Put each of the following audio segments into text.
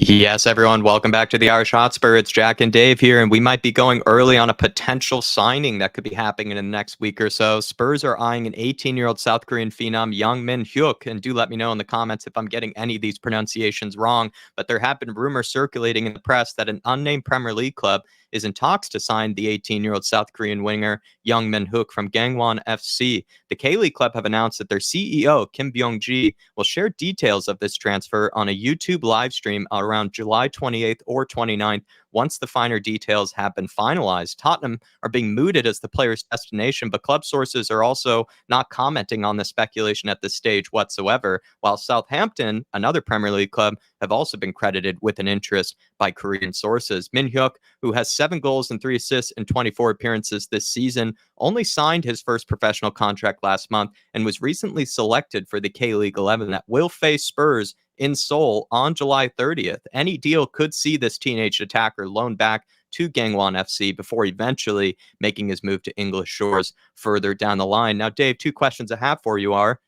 Yes, everyone, welcome back to the Irish Hotspur. It's Jack and Dave here, and we might be going early on a potential signing that could be happening in the next week or so. Spurs are eyeing an 18-year-old South Korean phenom, young Min-Hyeok, and do let me know in the comments if I'm getting any of these pronunciations wrong. But there have been rumors circulating in the press that an unnamed Premier League club is in talks to sign the 18-year-old South Korean winger, young Min-Hyeok from Gangwon FC. The K-League club have announced that their CEO, Kim Byung-ji, will share details of this transfer on a YouTube live stream around July 28th or 29th. Once the finer details have been finalized, Tottenham are being mooted as the player's destination, but club sources are also not commenting on the speculation at this stage whatsoever, while Southampton, another Premier League club, have also been credited with an interest by Korean sources. Min-Hyeok, who has 7 goals and 3 assists in 24 appearances this season, only signed his first professional contract last month and was recently selected for the K-League 11 that will face Spurs in Seoul on July 30th. Any deal could see this teenage attacker loaned back to Gangwon FC before eventually making his move to English shores further down the line. Now, Dave, 2 questions I have for you are,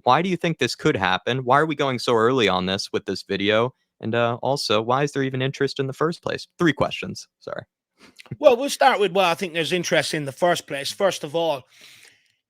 why do you think this could happen? Why are we going so early on this with this video? And also, why is there even interest in the first place? 3 questions. Sorry. Well, we'll start with why I think there's interest in the first place. First of all,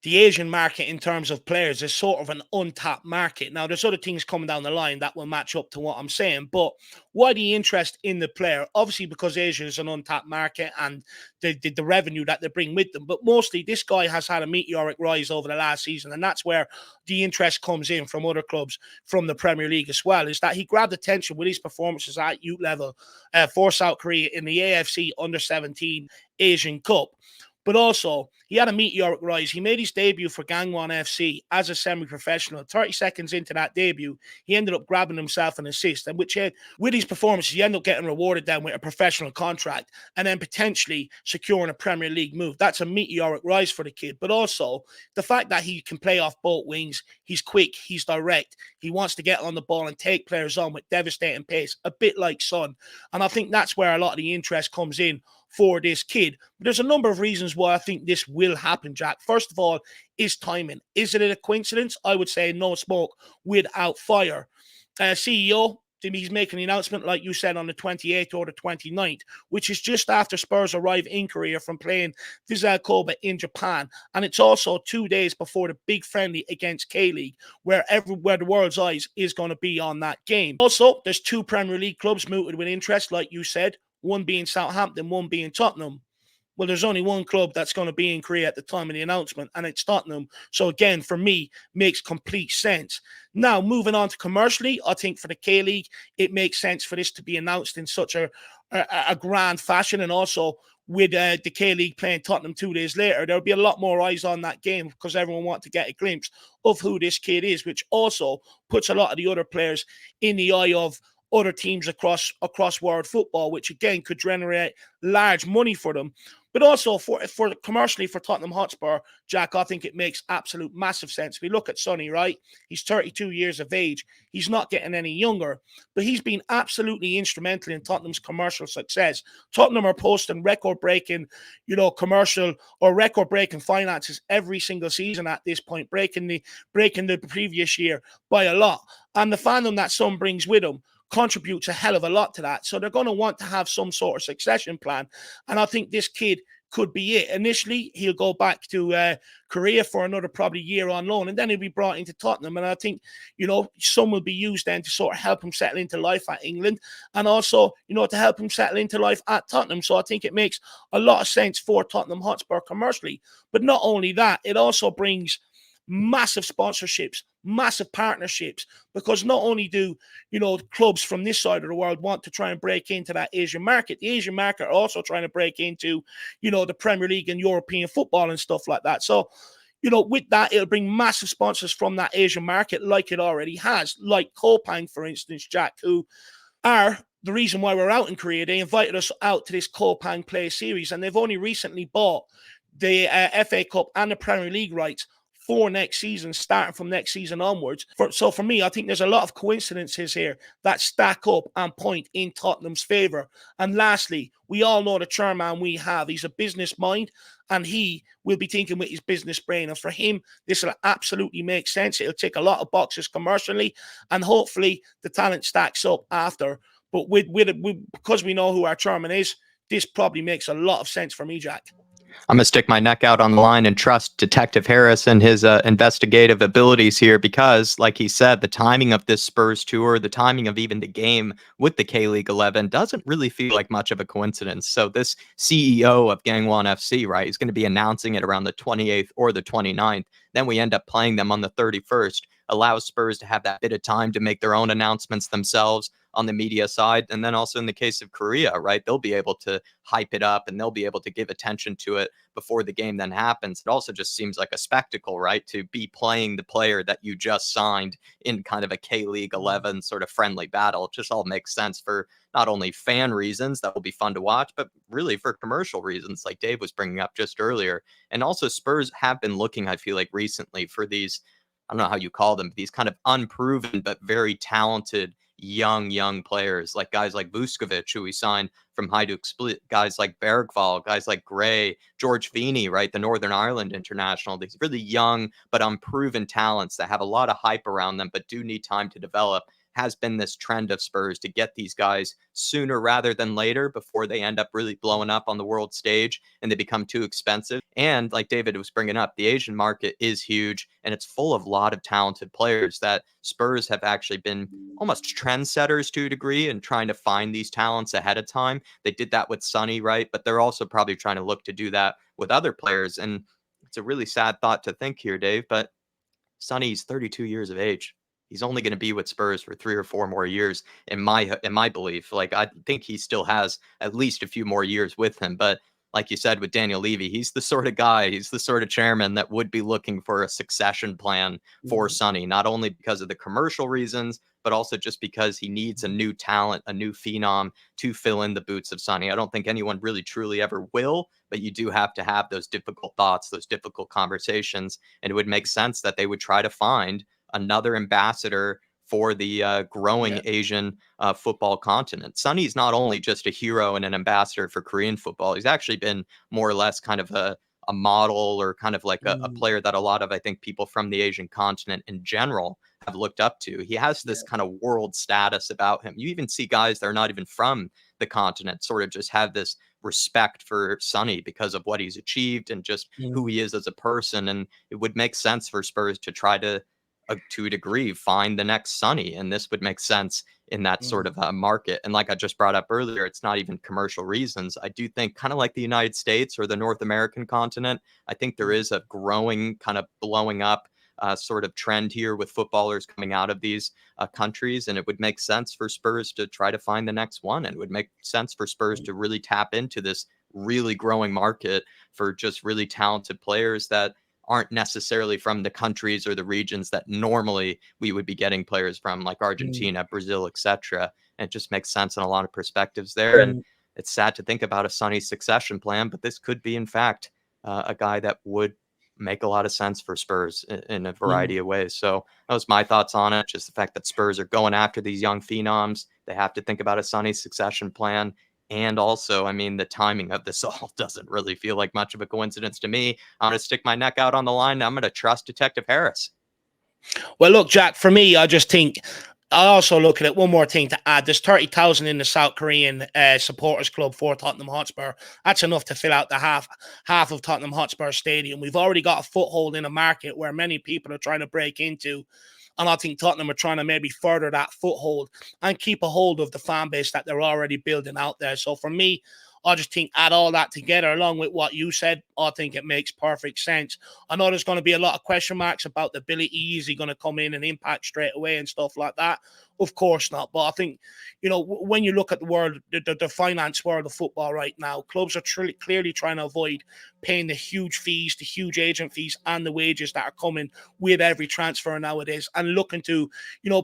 the Asian market in terms of players is sort of an untapped market. Now, there's other things coming down the line that will match up to what I'm saying, but why the interest in the player? Obviously, because Asia is an untapped market and the revenue that they bring with them, but mostly this guy has had a meteoric rise over the last season, and that's where the interest comes in from other clubs from the Premier League as well, is that he grabbed attention with his performances at youth level for South Korea in the AFC Under-17 Asian Cup. But also, he had a meteoric rise. He made his debut for Gangwon FC as a semi-professional. 30 seconds into that debut, he ended up grabbing himself an assist, and with his performances, he ended up getting rewarded then with a professional contract and then potentially securing a Premier League move. That's a meteoric rise for the kid. But also, the fact that he can play off both wings, he's quick, he's direct, he wants to get on the ball and take players on with devastating pace, a bit like Son. And I think that's where a lot of the interest comes in for this kid. But there's a number of reasons why I think this will happen, Jack. First of all, is timing. Is it a coincidence? I would say no smoke without fire. CEO, he's making the announcement, like you said, on the 28th or the 29th, which is just after Spurs arrive in Korea from playing Vissel Kobe in Japan. And it's also 2 days before the big friendly against K-League, where the world's eyes is going to be on that game. Also, there's 2 Premier League clubs mooted with interest, like you said, one being Southampton, one being Tottenham. Well, there's only one club that's going to be in Korea at the time of the announcement, and it's Tottenham. So again, for me, makes complete sense. Now, moving on to commercially, I think for the K-League, it makes sense for this to be announced in such a grand fashion, and also with the K-League playing Tottenham 2 days later, there'll be a lot more eyes on that game because everyone wants to get a glimpse of who this kid is, which also puts a lot of the other players in the eye of other teams across world football, which again could generate large money for them. But also for commercially for Tottenham Hotspur, Jack, I think it makes absolute massive sense. We look at Sonny, right? He's 32 years of age. He's not getting any younger, but he's been absolutely instrumental in Tottenham's commercial success. Tottenham are posting record-breaking, commercial or record-breaking finances every single season at this point, breaking the previous year by a lot. And the fandom that Son brings with him contributes a hell of a lot to that. So they're going to want to have some sort of succession plan. And I think this kid could be it. Initially, he'll go back to Korea for another probably year on loan, and then he'll be brought into Tottenham. And I think, some will be used then to sort of help him settle into life at England, and also, to help him settle into life at Tottenham. So I think it makes a lot of sense for Tottenham Hotspur commercially. But not only that, it also brings massive sponsorships, massive partnerships, because not only do clubs from this side of the world want to try and break into that Asian market, the Asian market are also trying to break into the Premier League and European football and stuff like that. So with that, it'll bring massive sponsors from that Asian market, like it already has, like Copan, for instance, Jack, who are the reason why we're out in Korea. They invited us out to this Copan Play series, and they've only recently bought the FA Cup and the Premier League rights for next season, starting from next season onwards. So for me, I think there's a lot of coincidences here that stack up and point in Tottenham's favour. And lastly, we all know the chairman we have. He's a business mind, and he will be thinking with his business brain. And for him, this will absolutely make sense. It'll tick a lot of boxes commercially, and hopefully the talent stacks up after. But because we know who our chairman is, this probably makes a lot of sense for me, Jack. I'm going to stick my neck out on the line and trust Detective Harris and his investigative abilities here because, like he said, the timing of this Spurs tour, the timing of even the game with the K-League 11 doesn't really feel like much of a coincidence. So this CEO of Gangwon FC, right, is going to be announcing it around the 28th or the 29th. Then we end up playing them on the 31st, allows Spurs to have that bit of time to make their own announcements themselves on the media side. And then also in the case of Korea, right, they'll be able to hype it up and they'll be able to give attention to it before the game then happens. It also just seems like a spectacle, right, to be playing the player that you just signed in kind of a K-League 11 sort of friendly battle. It just all makes sense for not only fan reasons that will be fun to watch, but really for commercial reasons like Dave was bringing up just earlier. And also Spurs have been looking, I feel like recently, for these, I don't know how you call them, these kind of unproven but very talented young players, like guys like Vuskovic, who we signed from Hajduk Split, guys like Bergvall, guys like Gray, George Feeney, right, the Northern Ireland international, these really young but unproven talents that have a lot of hype around them but do need time to develop. Has been this trend of Spurs to get these guys sooner rather than later before they end up really blowing up on the world stage and they become too expensive. And like David was bringing up, the Asian market is huge and it's full of a lot of talented players that Spurs have actually been almost trendsetters to a degree and trying to find these talents ahead of time. They did that with Sonny, right? But they're also probably trying to look to do that with other players. And it's a really sad thought to think here, Dave, but Sonny's 32 years of age. He's only going to be with Spurs for 3 or 4 more years in my belief. Like I think he still has at least a few more years with him, but like you said with Daniel Levy, he's the sort of guy, he's the sort of chairman that would be looking for a succession plan for Sonny, not only because of the commercial reasons, but also just because he needs a new talent, a new phenom to fill in the boots of Sonny. I don't think anyone really truly ever will, but you do have to have those difficult thoughts, those difficult conversations, and it would make sense that they would try to find another ambassador for the growing Asian football continent. Sonny's not only just a hero and an ambassador for Korean football, he's actually been more or less kind of a model or kind of like a player that a lot of, I think, people from the Asian continent in general have looked up to. He has this kind of world status about him. You even see guys that are not even from the continent sort of just have this respect for Sonny because of what he's achieved and just who he is as a person. And it would make sense for Spurs to try to a degree, find the next Sonny. And this would make sense in that sort of market. And like I just brought up earlier, it's not even commercial reasons. I do think kind of like the United States or the North American continent, I think there is a growing kind of blowing up sort of trend here with footballers coming out of these countries. And it would make sense for Spurs to try to find the next one. And it would make sense for Spurs to really tap into this really growing market for just really talented players that aren't necessarily from the countries or the regions that normally we would be getting players from, like Argentina, Brazil, etc. And it just makes sense in a lot of perspectives there. And it's sad to think about a Sonny succession plan, but this could be, in fact, a guy that would make a lot of sense for Spurs in a variety of ways. So that was my thoughts on it. Just the fact that Spurs are going after these young phenoms. They have to think about a Sonny succession plan. And also, I mean, the timing of this all doesn't really feel like much of a coincidence to me. I'm going to stick my neck out on the line. I'm going to trust Detective Harris. Well, look, Jack, for me, I just think I also look at it. One more thing to add: there's 30,000 in the South Korean supporters club for Tottenham Hotspur. That's enough to fill out the half of Tottenham Hotspur Stadium. We've already got a foothold in a market where many people are trying to break into. And I think Tottenham are trying to maybe further that foothold and keep a hold of the fan base that they're already building out there. So for me, I just think add all that together along with what you said, I think it makes perfect sense. I know there's going to be a lot of question marks about the ability. Is he going to come in and impact straight away and stuff like that? Of course not. But I think, when you look at the world, the finance world of football right now, clubs are clearly trying to avoid paying the huge fees, the huge agent fees and the wages that are coming with every transfer nowadays and looking to,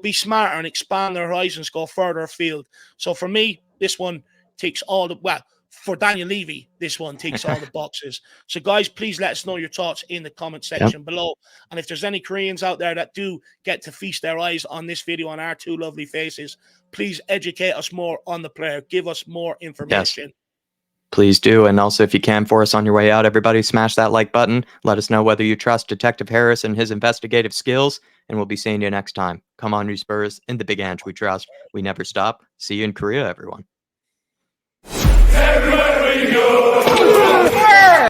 be smarter and expand their horizons, go further afield. So for me, this one ticks all the, for Daniel Levy, this one ticks all the boxes. So, guys, please let us know your thoughts in the comment section below. And if there's any Koreans out there that do get to feast their eyes on this video on our two lovely faces, please educate us more on the player. Give us more information. Yes, please do. And also, if you can, for us on your way out, everybody smash that like button. Let us know whether you trust Detective Harris and his investigative skills. And we'll be seeing you next time. Come on, you Spurs. In the big Ange we trust. We never stop. See you in Korea, everyone.